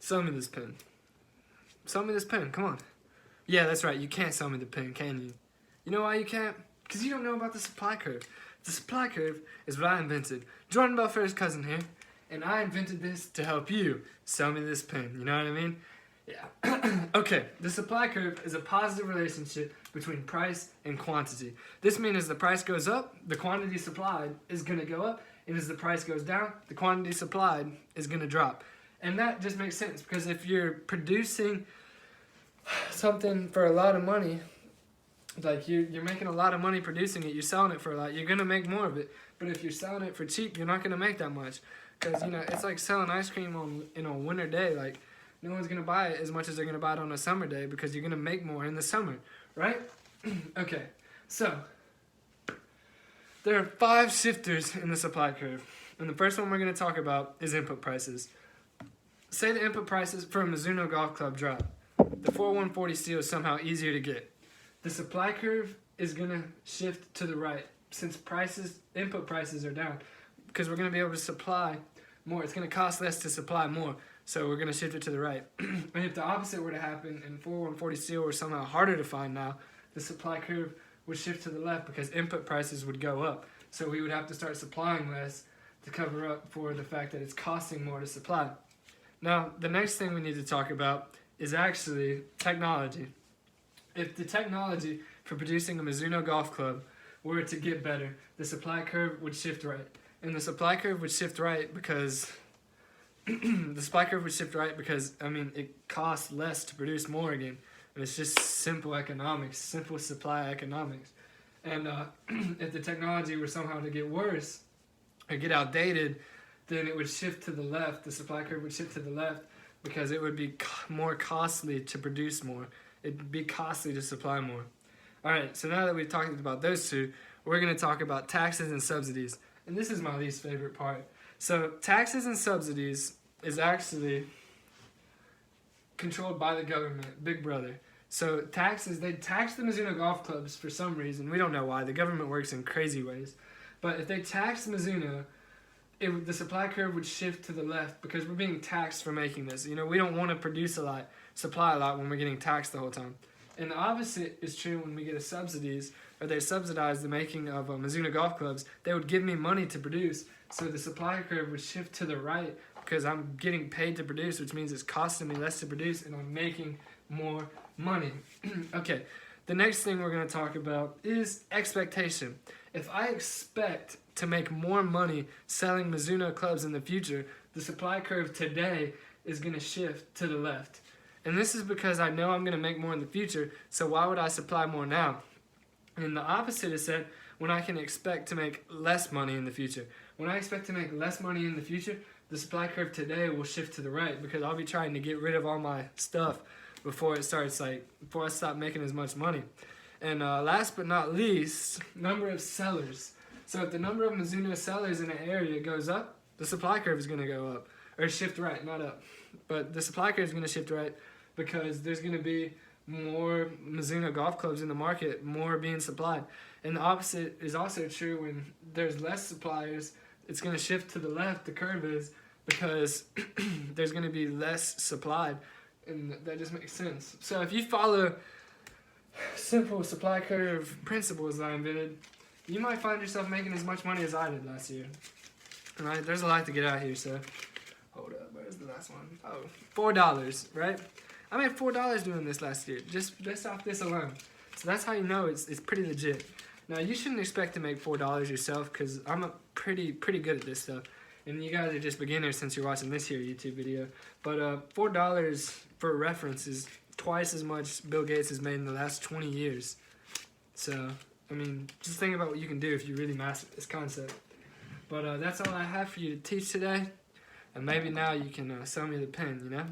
Sell me this pen. Sell me this pen, come on. Yeah, that's right, you can't sell me the pen, can you? You know why you can't? Because you don't know about the supply curve. The supply curve is what I invented. Jordan Belfair's cousin here, and I invented this to help you sell me this pen, you know what I mean? Yeah. Okay, the supply curve is a positive relationship between price and quantity. This means as the price goes up, the quantity supplied is going to go up, and as the price goes down, the quantity supplied is going to drop. And that just makes sense, because if you're producing something for a lot of money, like you're making a lot of money producing it, you're selling it for a lot, you're going to make more of it. But if you're selling it for cheap, you're not going to make that much. Because, you know, it's like selling ice cream on a winter day. Like, no one's going to buy it as much as they're going to buy it on a summer day, because you're going to make more in the summer, right? Okay, so there are 5 shifters in the supply curve. And the first one we're going to talk about is input prices. Say the input prices for a Mizuno golf club drop. The 4140 steel is somehow easier to get. The supply curve is going to shift to the right since input prices are down, because we're going to be able to supply more. It's going to cost less to supply more, so we're going to shift it to the right. And if the opposite were to happen and 4140 steel were somehow harder to find now, the supply curve would shift to the left because input prices would go up. So we would have to start supplying less to cover up for the fact that it's costing more to supply. Now, the next thing we need to talk about is actually technology. If the technology for producing a Mizuno golf club were to get better, the supply curve would shift right. And the supply curve would shift right because I mean, it costs less to produce more again. And it's just simple economics, simple supply economics. And if the technology were somehow to get worse or get outdated, then it would shift to the left. The supply curve would shift to the left because it would be more costly to produce more. It'd be costly to supply more. All right, so now that we've talked about those two, we're going to talk about taxes and subsidies. And this is my least favorite part. So taxes and subsidies is actually controlled by the government, Big Brother. So taxes, they tax the Mizuno golf clubs for some reason. We don't know why. The government works in crazy ways. But if they tax Mizuno, the supply curve would shift to the left because we're being taxed for making this. You know, we don't want to produce a lot, supply a lot when we're getting taxed the whole time. And the opposite is true when we get subsidies, or they subsidize the making of Mizuno golf clubs. They would give me money to produce, so the supply curve would shift to the right because I'm getting paid to produce, which means it's costing me less to produce and I'm making more money. Okay, the next thing we're going to talk about is expectation. If I expect to make more money selling Mizuno clubs in the future, the supply curve today is going to shift to the left. And this is because I know I'm going to make more in the future, so why would I supply more now? And the opposite is said when I can expect to make less money in the future. When I expect to make less money in the future, the supply curve today will shift to the right because I'll be trying to get rid of all my stuff before I stop making as much money. And last but not least, number of sellers. So if the number of Mizuno sellers in an area goes up, the supply curve is going to go up. Or shift right, not up. But the supply curve is going to shift right because there's going to be more Mizuno golf clubs in the market, more being supplied. And the opposite is also true when there's less suppliers. It's going to shift to the left, the curve is, because there's going to be less supplied. And that just makes sense. So if you follow simple supply curve principles that I invented, you might find yourself making as much money as I did last year. Alright, there's a lot to get out here, so hold up, where's the last one? Oh, $4, right? I made $4 doing this last year, just off this alone. So that's how you know it's pretty legit. Now, you shouldn't expect to make $4 yourself, because I'm pretty good at this stuff. And you guys are just beginners since you're watching this here YouTube video. But $4, for reference, is twice as much Bill Gates has made in the last 20 years. So, I mean, just think about what you can do if you really master this concept. But that's all I have for you to teach today. And maybe now you can sell me the pen, you know?